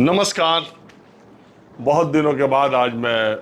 नमस्कार। बहुत दिनों के बाद आज मैं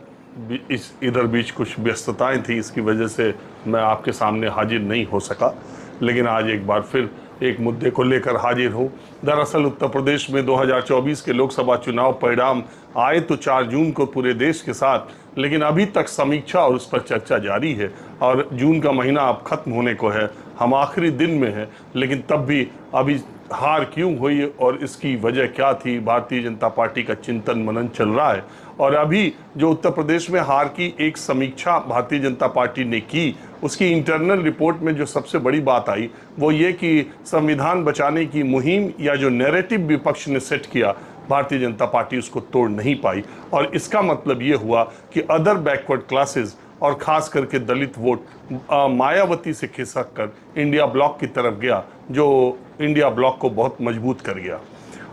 इधर बीच कुछ व्यस्तताएं थी, इसकी वजह से मैं आपके सामने हाजिर नहीं हो सका, लेकिन आज एक बार फिर एक मुद्दे को लेकर हाजिर हूं। दरअसल उत्तर प्रदेश में 2024 के लोकसभा चुनाव परिणाम आए तो 4 जून को पूरे देश के साथ, लेकिन अभी तक समीक्षा और उस पर चर्चा जारी है और जून का महीना अब खत्म होने को है, हम आखिरी दिन में हैं, लेकिन तब भी अभी हार क्यों हुई और इसकी वजह क्या थी, भारतीय जनता पार्टी का चिंतन मनन चल रहा है। और अभी जो उत्तर प्रदेश में हार की एक समीक्षा भारतीय जनता पार्टी ने की, उसकी इंटरनल रिपोर्ट में जो सबसे बड़ी बात आई वो ये कि संविधान बचाने की मुहिम या जो नैरेटिव विपक्ष ने सेट किया, भारतीय जनता पार्टी उसको तोड़ नहीं पाई। और इसका मतलब ये हुआ कि अदर बैकवर्ड क्लासेस और ख़ास करके दलित वोट मायावती से खिसक कर इंडिया ब्लॉक की तरफ गया, जो इंडिया ब्लॉक को बहुत मजबूत कर गया।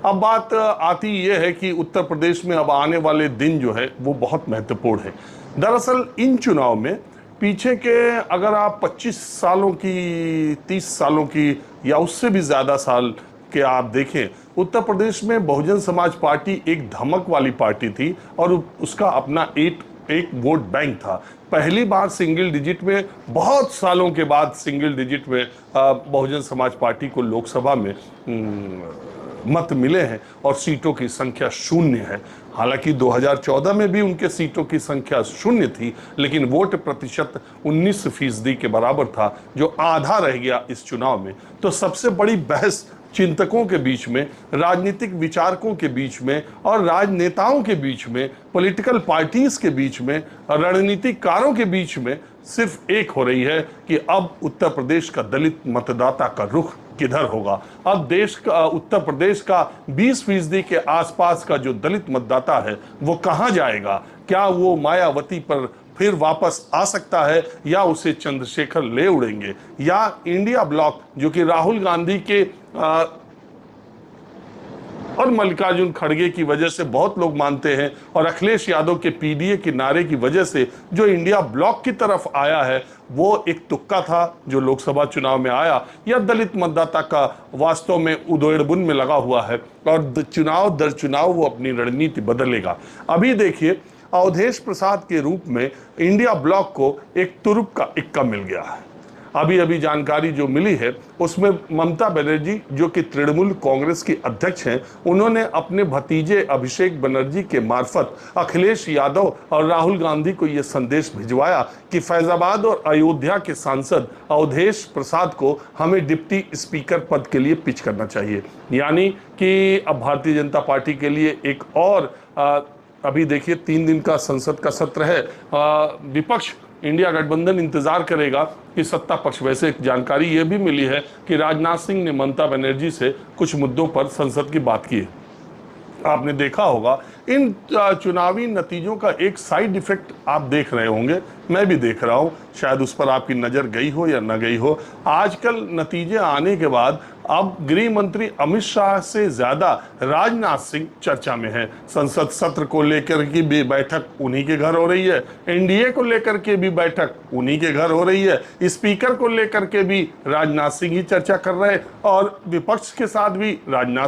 अब बात आती ये है कि उत्तर प्रदेश में अब आने वाले दिन जो है वो बहुत महत्वपूर्ण है। दरअसल इन चुनाव में पीछे के अगर आप 25 सालों की, 30 सालों की या उससे भी ज़्यादा साल के आप देखें, उत्तर प्रदेश में बहुजन समाज पार्टी एक धमक वाली पार्टी थी और उसका अपना एक वोट बैंक था। पहली बार सिंगल डिजिट में, बहुत सालों के बाद सिंगल डिजिट में बहुजन समाज पार्टी को लोकसभा में मत मिले हैं और सीटों की संख्या 0 है। हालांकि 2014 में भी उनके सीटों की संख्या 0 थी, लेकिन वोट प्रतिशत 19% के बराबर था, जो आधा रह गया इस चुनाव में। तो सबसे बड़ी बहस चिंतकों के बीच में, राजनीतिक विचारकों के बीच में और राजनेताओं के बीच में, पॉलिटिकल पार्टीज के बीच में, रणनीतिकारों के बीच में सिर्फ एक हो रही है कि अब उत्तर प्रदेश का दलित मतदाता का रुख किधर होगा। अब देश का, उत्तर प्रदेश का 20% के आसपास का जो दलित मतदाता है वो कहां जाएगा? क्या वो मायावती पर फिर वापस आ सकता है या उसे चंद्रशेखर ले उड़ेंगे, या इंडिया ब्लॉक जो कि राहुल गांधी के और मल्लिकार्जुन खड़गे की वजह से बहुत लोग मानते हैं और अखिलेश यादव के पीडीए के नारे की वजह से जो इंडिया ब्लॉक की तरफ आया है, वो एक तुक्का था जो लोकसभा चुनाव में आया, या दलित मतदाता का वास्तव में उधेड़बुन में लगा हुआ है और चुनाव दर चुनाव वो अपनी रणनीति बदलेगा। अभी देखिए, अवधेश प्रसाद के रूप में इंडिया ब्लॉक को एक तुरुप का इक्का मिल गया है। अभी अभी जानकारी जो मिली है उसमें ममता बनर्जी, जो कि तृणमूल कांग्रेस की अध्यक्ष हैं, उन्होंने अपने भतीजे अभिषेक बनर्जी के मार्फत अखिलेश यादव और राहुल गांधी को यह संदेश भिजवाया कि फैजाबाद और अयोध्या के सांसद अवधेश प्रसाद को हमें डिप्टी स्पीकर पद के लिए पिच करना चाहिए। यानी कि अब भारतीय जनता पार्टी के लिए एक और अभी देखिए 3 दिन का संसद का सत्र है, विपक्ष इंडिया गठबंधन इंतजार करेगा कि सत्ता पक्ष, वैसे एक जानकारी यह भी मिली है कि राजनाथ सिंह ने ममता बनर्जी से कुछ मुद्दों पर संसद की बात की है। आपने देखा होगा इन चुनावी नतीजों का एक साइड इफेक्ट आप देख रहे होंगे, मैं भी देख रहा हूं, शायद उस पर आपकी नज़र गई हो या न गई हो। आजकल नतीजे आने के बाद अब गृह मंत्री अमित शाह से ज़्यादा राजनाथ सिंह चर्चा में है। संसद सत्र को लेकर की भी बैठक उन्हीं के घर हो रही है, एनडीए को लेकर के भी बैठक उन्हीं के घर हो रही है, स्पीकर को लेकर के भी राजनाथ सिंह ही चर्चा कर रहे हैं और विपक्ष के साथ भी राजनाथ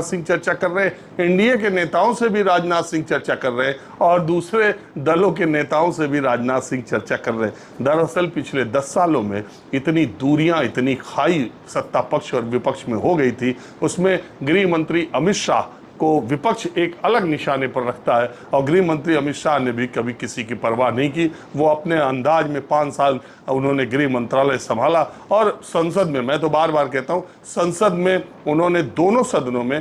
सिंह चर्चा कर रहे हैं, एनडीए के नेताओं से भी राजनाथ सिंह चर्चा कर रहे हैं और दूसरे दलों के नेताओं से भी राजनाथ सिंह चर्चा कर रहे हैं। दरअसल पिछले 10 सालों में इतनी दूरियां, इतनी खाई सत्ता पक्ष और विपक्ष में हो गई थी, उसमें गृह मंत्री अमित शाह को विपक्ष एक अलग निशाने पर रखता है और गृह मंत्री अमित शाह ने भी कभी किसी की परवाह नहीं की। वो अपने अंदाज में 5 साल उन्होंने गृह मंत्रालय संभाला और संसद में, मैं तो बार बार कहता हूँ, संसद में उन्होंने दोनों सदनों में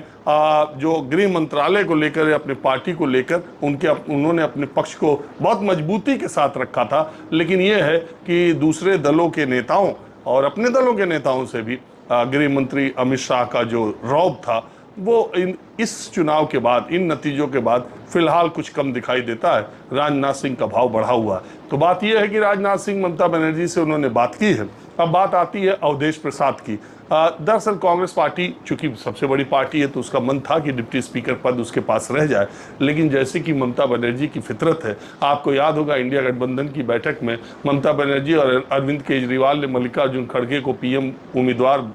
जो गृह मंत्रालय को लेकर, अपनी पार्टी को लेकर उन्होंने अपने पक्ष को बहुत मजबूती के साथ रखा था। लेकिन ये है कि दूसरे दलों के नेताओं और अपने दलों के नेताओं से भी गृह मंत्री अमित शाह का जो रौब था वो इस चुनाव के बाद, इन नतीजों के बाद फिलहाल कुछ कम दिखाई देता है। राजनाथ सिंह का भाव बढ़ा हुआ है। तो बात यह है कि राजनाथ सिंह ममता बनर्जी से उन्होंने बात की है। अब बात आती है अवधेश प्रसाद की। दरअसल कांग्रेस पार्टी चूंकि सबसे बड़ी पार्टी है तो उसका मन था कि डिप्टी स्पीकर पद उसके पास रह जाए, लेकिन जैसे कि ममता बनर्जी की फितरत है, आपको याद होगा इंडिया गठबंधन की बैठक में ममता बनर्जी और अरविंद केजरीवाल ने मल्लिकार्जुन खड़गे को पीएम उम्मीदवार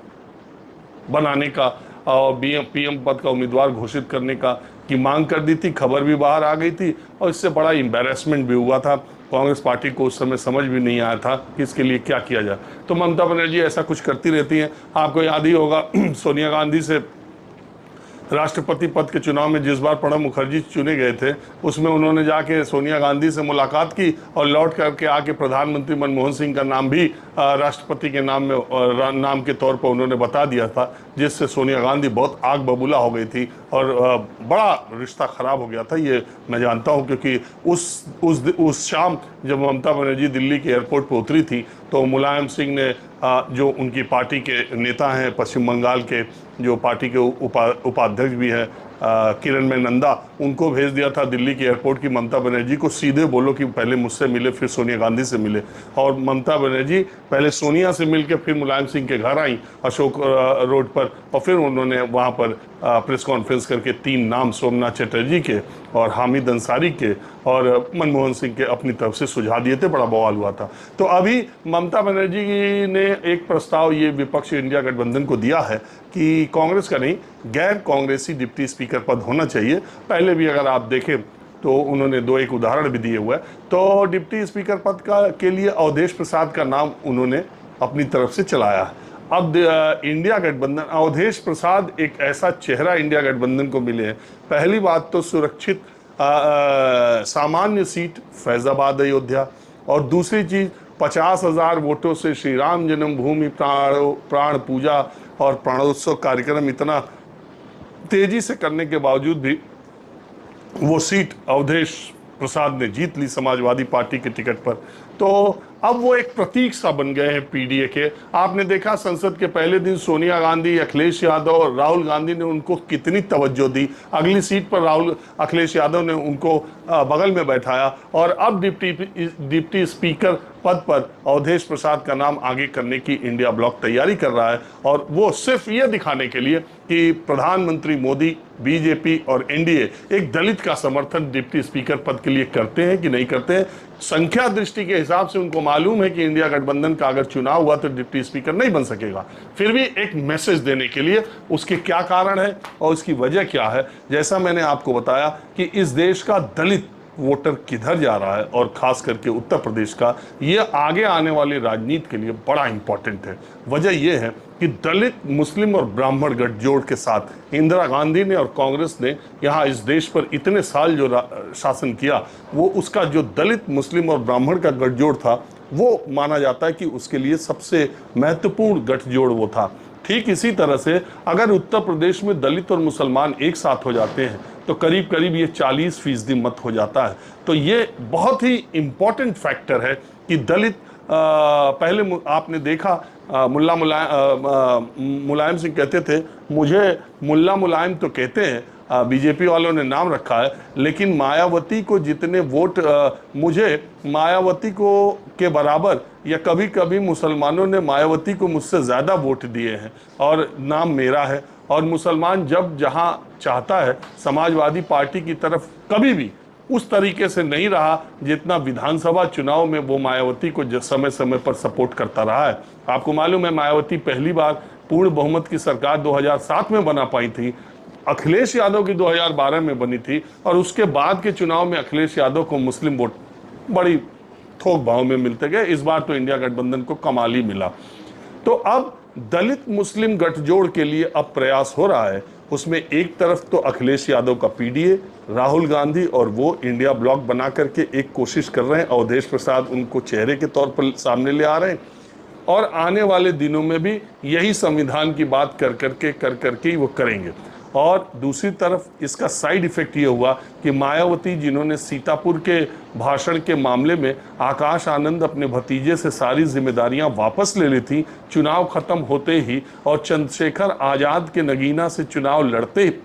बनाने का और पीएम पद का उम्मीदवार घोषित करने का की मांग कर दी थी। खबर भी बाहर आ गई थी और इससे बड़ा एम्बैरेसमेंट भी हुआ था। कांग्रेस पार्टी को उस समय समझ भी नहीं आया था कि इसके लिए क्या किया जाए। तो ममता बनर्जी ऐसा कुछ करती रहती हैं। आपको याद ही होगा सोनिया गांधी से राष्ट्रपति पद के चुनाव में जिस बार प्रणब मुखर्जी चुने गए थे, उसमें उन्होंने जाके सोनिया गांधी से मुलाकात की और लौट करके आके प्रधानमंत्री मनमोहन सिंह का नाम भी राष्ट्रपति के नाम के तौर पर उन्होंने बता दिया था, जिससे सोनिया गांधी बहुत आग बबूला हो गई थी और बड़ा रिश्ता खराब हो गया था। ये मैं जानता हूँ, क्योंकि उस शाम जब ममता बनर्जी दिल्ली के एयरपोर्ट पर उतरी थी तो मुलायम सिंह ने जो उनकी पार्टी के नेता हैं, पश्चिम बंगाल के जो पार्टी के उपाध्यक्ष भी हैं किरण में नंदा, उनको भेज दिया था दिल्ली के एयरपोर्ट की ममता बनर्जी को सीधे बोलो कि पहले मुझसे मिले फिर सोनिया गांधी से मिले। और ममता बनर्जी पहले सोनिया से मिलकर फिर मुलायम सिंह के घर आई अशोक रोड पर, और फिर उन्होंने वहाँ पर प्रेस कॉन्फ्रेंस करके 3 नाम सोमनाथ चटर्जी के और हामिद अंसारी के और मनमोहन सिंह के अपनी तरफ से सुझा दिए थे। बड़ा बवाल हुआ था। तो अभी ममता बनर्जी ने एक प्रस्ताव ये विपक्षी इंडिया गठबंधन को दिया है कि कांग्रेस का नहीं, गैर कांग्रेसी डिप्टी स्पीकर पद होना चाहिए। पहले भी अगर आप देखें तो उन्होंने 2-1 उदाहरण भी दिए हुए हैं। तो डिप्टी स्पीकर पद के लिए अवधेश प्रसाद का नाम उन्होंने अपनी तरफ से चलाया है। अब इंडिया गठबंधन, अवधेश प्रसाद एक ऐसा चेहरा इंडिया गठबंधन को मिले हैं। पहली बात तो सुरक्षित सामान्य सीट फैजाबाद अयोध्या, और दूसरी चीज 50,000 वोटों से श्री राम जन्मभूमि प्राण पूजा और प्राणोत्सव कार्यक्रम इतना तेजी से करने के बावजूद भी वो सीट अवधेश प्रसाद ने जीत ली समाजवादी पार्टी के टिकट पर। तो अब वो एक प्रतीक सा बन गए हैं पीडीए के। आपने देखा संसद के पहले दिन सोनिया गांधी, अखिलेश यादव और राहुल गांधी ने उनको कितनी तवज्जो दी। अगली सीट पर अखिलेश यादव ने उनको बगल में बैठाया और अब डिप्टी स्पीकर पद पर अवधेश प्रसाद का नाम आगे करने की इंडिया ब्लॉक तैयारी कर रहा है। और वो सिर्फ ये दिखाने के लिए कि प्रधानमंत्री मोदी, बीजेपी और एनडीए एक दलित का समर्थन डिप्टी स्पीकर पद के लिए करते हैं कि नहीं करते हैं। संख्या दृष्टि के हिसाब से उनको मालूम है कि इंडिया गठबंधन का अगर चुनाव हुआ तो डिप्टी स्पीकर नहीं बन सकेगा। फिर भी एक मैसेज देने के लिए उसके क्या कारण है और उसकी वजह क्या है, जैसा मैंने आपको बताया कि इस देश का दलित वोटर किधर जा रहा है और खास करके उत्तर प्रदेश का, ये आगे आने वाली राजनीति के लिए बड़ा इंपॉर्टेंट है। वजह यह है कि दलित, मुस्लिम और ब्राह्मण गठजोड़ के साथ इंदिरा गांधी ने और कांग्रेस ने यहाँ इस देश पर इतने साल जो शासन किया, वो उसका जो दलित, मुस्लिम और ब्राह्मण का गठजोड़ था वो माना जाता है कि उसके लिए सबसे महत्वपूर्ण गठजोड़ वो था। ठीक इसी तरह से अगर उत्तर प्रदेश में दलित और मुसलमान एक साथ हो जाते हैं तो करीब करीब ये 40% मत हो जाता है। तो ये बहुत ही इम्पोर्टेंट फैक्टर है कि दलित पहले आपने देखा मुलायम सिंह कहते थे, मुझे मुल्ला मुलायम तो कहते हैं, बीजेपी वालों ने नाम रखा है, लेकिन मायावती को जितने वोट मुझे मायावती को के बराबर या कभी कभी मुसलमानों ने मायावती को मुझसे ज़्यादा वोट दिए हैं और नाम मेरा है। और मुसलमान जब जहां चाहता है समाजवादी पार्टी की तरफ कभी भी उस तरीके से नहीं रहा जितना विधानसभा चुनाव में वो मायावती को समय समय पर सपोर्ट करता रहा है। आपको मालूम है मायावती पहली बार पूर्ण बहुमत की सरकार 2007 में बना पाई थी, अखिलेश यादव की 2012 में बनी थी, और उसके बाद के चुनाव में अखिलेश यादव को मुस्लिम वोट बड़ी थोक भाव में मिलते गए। इस बार तो इंडिया गठबंधन को कमाल ही मिला। तो अब दलित मुस्लिम गठजोड़ के लिए अब प्रयास हो रहा है। उसमें एक तरफ तो अखिलेश यादव का पीडीए, राहुल गांधी और वो इंडिया ब्लॉक बना करके एक कोशिश कर रहे हैं, अवधेश प्रसाद उनको चेहरे के तौर पर सामने ले आ रहे हैं, और आने वाले दिनों में भी यही संविधान की बात कर करके वो करेंगे। और दूसरी तरफ इसका साइड इफेक्ट ये हुआ कि मायावती, जिन्होंने सीतापुर के भाषण के मामले में आकाश आनंद अपने भतीजे से सारी जिम्मेदारियां वापस ले ली थी, चुनाव खत्म होते ही और चंद्रशेखर आज़ाद के नगीना से चुनाव लड़ते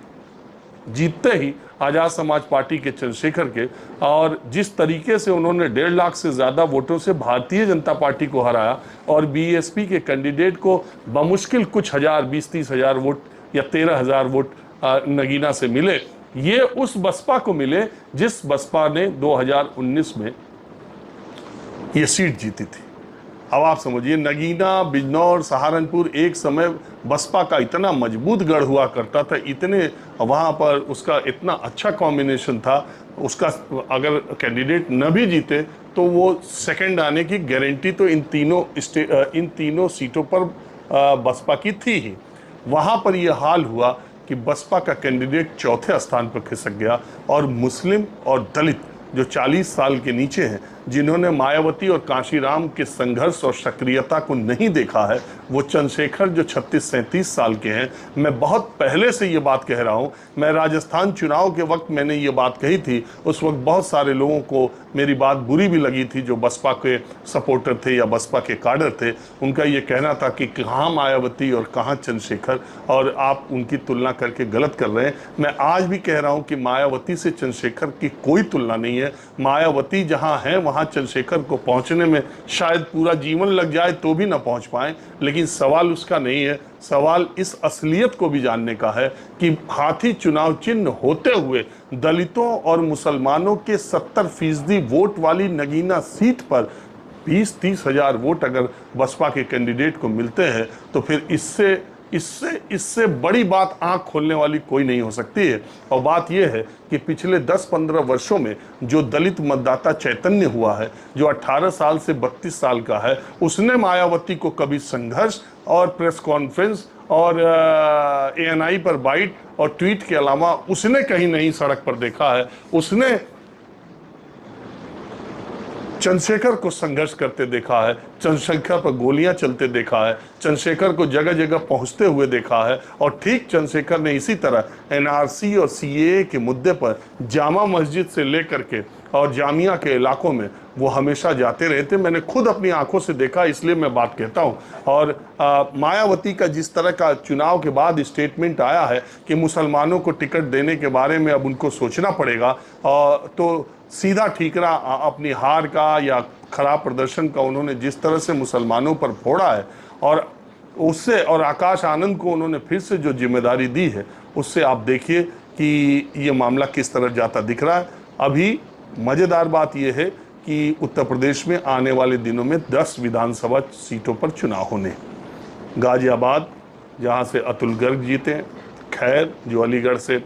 जीतते ही आज़ाद समाज पार्टी के चंद्रशेखर के, और जिस तरीके से उन्होंने 1.5 लाख से ज़्यादा वोटों से भारतीय जनता पार्टी को हराया और बीएसपी के कैंडिडेट को बमुश्किल कुछ हजार, 20-30 हजार वोट या 13,000 वोट नगीना से मिले, ये उस बसपा को मिले जिस बसपा ने 2019 में ये सीट जीती थी। अब आप समझिए, नगीना, बिजनौर, सहारनपुर एक समय बसपा का इतना मजबूत गढ़ हुआ करता था, इतने वहाँ पर उसका इतना अच्छा कॉम्बिनेशन था, उसका अगर कैंडिडेट न भी जीते तो वो सेकंड आने की गारंटी तो इन तीनों सीटों पर बसपा की थी ही। वहाँ पर यह हाल हुआ कि बसपा का कैंडिडेट चौथे स्थान पर खिसक गया और मुस्लिम और दलित जो 40 साल के नीचे हैं, जिन्होंने मायावती और कांशीराम के संघर्ष और सक्रियता को नहीं देखा है, वो चंद्रशेखर जो 36-37 साल के हैं। मैं बहुत पहले से ये बात कह रहा हूँ, मैं राजस्थान चुनाव के वक्त मैंने ये बात कही थी, उस वक्त बहुत सारे लोगों को मेरी बात बुरी भी लगी थी, जो बसपा के सपोर्टर थे या बसपा के काडर थे। उनका ये कहना था कि कहाँ मायावती और कहाँ चंद्रशेखर, और आप उनकी तुलना करके गलत कर रहे हैं। मैं आज भी कह रहा हूँ कि मायावती से चंद्रशेखर की कोई तुलना नहीं है। मायावती जहाँ है वहाँ चंद्रशेखर को पहुँचने में शायद पूरा जीवन लग जाए तो भी ना पहुँच पाए, लेकिन सवाल उसका नहीं है। सवाल इस असलियत को भी जानने का है कि हाथी चुनाव चिन्ह होते हुए दलितों और मुसलमानों के 70% वोट वाली नगीना सीट पर 20-30 हजार वोट अगर बसपा के कैंडिडेट को मिलते हैं तो फिर इससे बड़ी बात आंख खोलने वाली कोई नहीं हो सकती है। और बात यह है कि पिछले 10-15 वर्षों में जो दलित मतदाता चैतन्य हुआ है, जो 18 साल से 32 साल का है, उसने मायावती को कभी संघर्ष और प्रेस कॉन्फ्रेंस और ANI पर बाइट और ट्वीट के अलावा उसने कहीं नहीं सड़क पर देखा है। उसने चंद्रशेखर को संघर्ष करते देखा है, चंद्रशेखर पर गोलियां चलते देखा है, चंद्रशेखर को जगह जगह पहुंचते हुए देखा है। और ठीक चंद्रशेखर ने इसी तरह NRC और CAA के मुद्दे पर जामा मस्जिद से लेकर के और जामिया के इलाकों में वो हमेशा जाते रहे थे। मैंने खुद अपनी आंखों से देखा, इसलिए मैं बात कहता हूँ। और मायावती का जिस तरह का चुनाव के बाद स्टेटमेंट आया है कि मुसलमानों को टिकट देने के बारे में अब उनको सोचना पड़ेगा, तो सीधा ठीकरा अपनी हार का या खराब प्रदर्शन का उन्होंने जिस तरह से मुसलमानों पर फोड़ा है, और उससे और आकाश आनंद को उन्होंने फिर से जो जिम्मेदारी दी है, उससे आप देखिए कि ये मामला किस तरह जाता दिख रहा है। अभी मज़ेदार बात यह है कि उत्तर प्रदेश में आने वाले दिनों में 10 विधानसभा सीटों पर चुनाव होने। गाजियाबाद, जहाँ से अतुल गर्ग जीते, खैर जो अलीगढ़ से,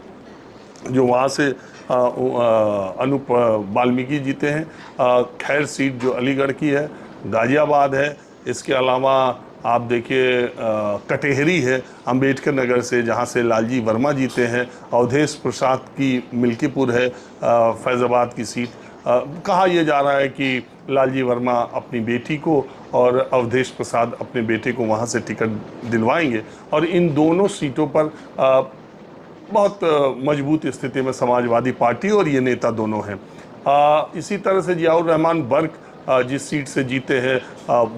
जो वहाँ से अनूप वाल्मीकि जीते हैं, खैर सीट जो अलीगढ़ की है, गाजियाबाद है। इसके अलावा आप देखिए कटेहरी है अंबेडकर नगर से, जहाँ से लालजी वर्मा जीते हैं। अवधेश प्रसाद की मिल्कीपुर है फैज़ाबाद की सीट। कहा यह जा रहा है कि लालजी वर्मा अपनी बेटी को और अवधेश प्रसाद अपने बेटे को वहाँ से टिकट दिलवाएंगे, और इन दोनों सीटों पर बहुत मजबूत स्थिति में समाजवादी पार्टी और ये नेता दोनों हैं। इसी तरह से जियाउर रहमान बर्क जिस सीट से जीते हैं,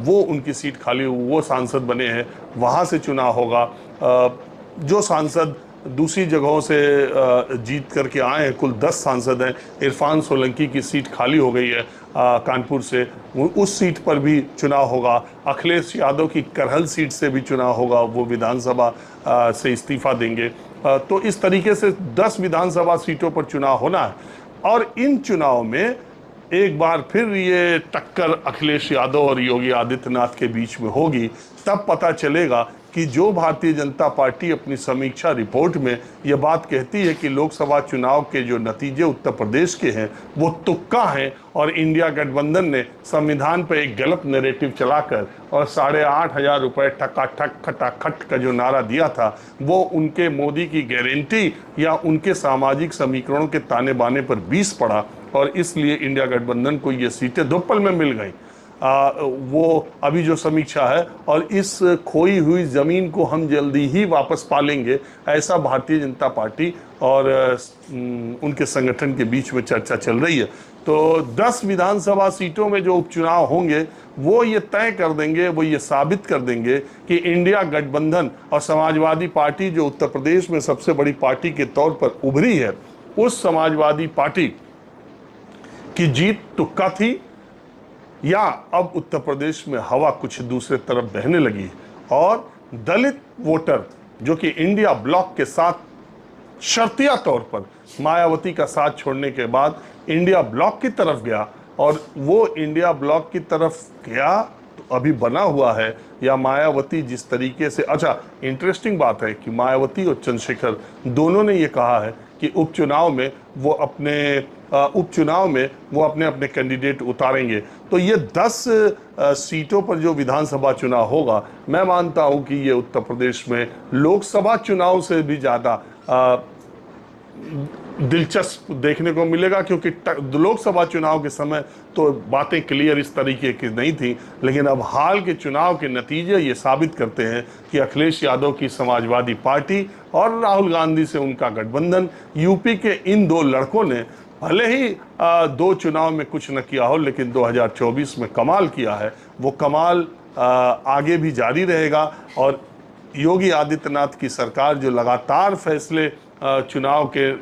वो उनकी सीट खाली, वो सांसद बने हैं, वहाँ से चुनाव होगा। जो सांसद दूसरी जगहों से जीत करके आए हैं, कुल 10 सांसद हैं। इरफान सोलंकी की सीट खाली हो गई है कानपुर से, उस सीट पर भी चुनाव होगा। अखिलेश यादव की करहल सीट से भी चुनाव होगा, वो विधानसभा से इस्तीफा देंगे। तो इस तरीके से 10 विधानसभा सीटों पर चुनाव होना है, और इन चुनाव में एक बार फिर ये टक्कर अखिलेश यादव और योगी आदित्यनाथ के बीच में होगी। तब पता चलेगा कि जो भारतीय जनता पार्टी अपनी समीक्षा रिपोर्ट में ये बात कहती है कि लोकसभा चुनाव के जो नतीजे उत्तर प्रदेश के हैं वो तुक्का हैं, और इंडिया गठबंधन ने संविधान पर एक गलत नैरेटिव चलाकर और 8,500 रुपये ठकाठक खटाखट का जो नारा दिया था, वो उनके मोदी की गारंटी या उनके सामाजिक समीकरणों के ताने बाने पर 20 पड़ा, और इसलिए इंडिया गठबंधन को ये सीटें 2 पल में मिल गई। वो अभी जो समीक्षा है, और इस खोई हुई ज़मीन को हम जल्दी ही वापस पा लेंगे, ऐसा भारतीय जनता पार्टी और उनके संगठन के बीच में चर्चा चल रही है। तो 10 विधानसभा सीटों में जो उपचुनाव होंगे वो ये तय कर देंगे, वो ये साबित कर देंगे कि इंडिया गठबंधन और समाजवादी पार्टी जो उत्तर प्रदेश में सबसे बड़ी पार्टी के तौर पर उभरी है, उस समाजवादी पार्टी की जीत तुक्का थी, या अब उत्तर प्रदेश में हवा कुछ दूसरे तरफ बहने लगी है। और दलित वोटर जो कि इंडिया ब्लॉक के साथ शर्तिया तौर पर मायावती का साथ छोड़ने के बाद इंडिया ब्लॉक की तरफ गया, और वो इंडिया ब्लॉक की तरफ गया अभी बना हुआ है, या मायावती जिस तरीके से, अच्छा इंटरेस्टिंग बात है कि मायावती और चंद्रशेखर दोनों ने ये कहा है कि उपचुनाव में वो अपने अपने कैंडिडेट उतारेंगे। तो ये 10 सीटों पर जो विधानसभा चुनाव होगा, मैं मानता हूं कि ये उत्तर प्रदेश में लोकसभा चुनाव से भी ज़्यादा दिलचस्प देखने को मिलेगा, क्योंकि लोकसभा चुनाव के समय तो बातें क्लियर इस तरीके की नहीं थी, लेकिन अब हाल के चुनाव के नतीजे ये साबित करते हैं कि अखिलेश यादव की समाजवादी पार्टी और राहुल गांधी से उनका गठबंधन, यूपी के इन दो लड़कों ने भले ही 2 चुनाव में कुछ न किया हो, लेकिन 2024 में कमाल किया है। वो कमाल आगे भी जारी रहेगा, और योगी आदित्यनाथ की सरकार जो लगातार फैसले चुनाव के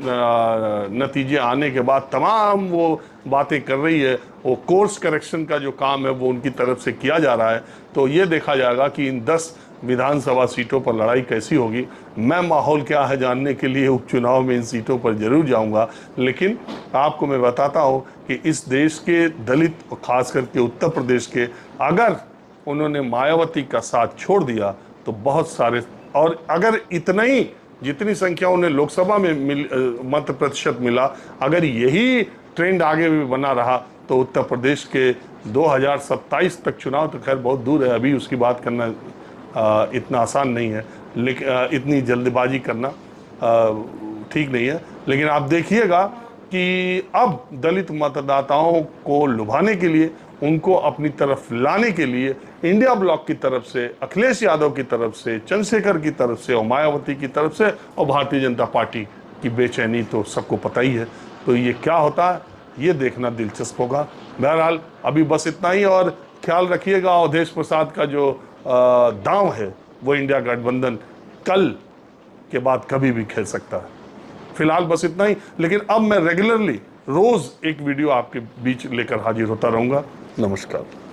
नतीजे आने के बाद तमाम वो बातें कर रही है, वो कोर्स करेक्शन का जो काम है वो उनकी तरफ से किया जा रहा है। तो ये देखा जाएगा कि इन 10 विधानसभा सीटों पर लड़ाई कैसी होगी। मैं माहौल क्या है जानने के लिए उपचुनाव में इन सीटों पर जरूर जाऊंगा, लेकिन आपको मैं बताता हूँ कि इस देश के दलित, खास करके उत्तर प्रदेश के, अगर उन्होंने मायावती का साथ छोड़ दिया तो बहुत सारे, और अगर इतना ही जितनी संख्या उन्हें लोकसभा में मत प्रतिशत मिला, अगर यही ट्रेंड आगे भी बना रहा तो उत्तर प्रदेश के 2027 तक चुनाव, तो खैर बहुत दूर है, अभी उसकी बात करना इतना आसान नहीं है, लेकिन इतनी जल्दबाजी करना ठीक नहीं है। लेकिन आप देखिएगा कि अब दलित मतदाताओं को लुभाने के लिए, उनको अपनी तरफ लाने के लिए इंडिया ब्लॉक की तरफ से, अखिलेश यादव की तरफ से, चंद्रशेखर की तरफ से और मायावती की तरफ से और भारतीय जनता पार्टी की बेचैनी तो सबको पता ही है। तो ये क्या होता है ये देखना दिलचस्प होगा। बहरहाल अभी बस इतना ही, और ख्याल रखिएगा अवधेश प्रसाद का जो दांव है वो इंडिया गठबंधन कल के बाद कभी भी खेल सकता है। फिलहाल बस इतना ही, लेकिन अब मैं रेगुलरली रोज एक वीडियो आपके बीच लेकर हाजिर होता रहूंगा। नमस्कार।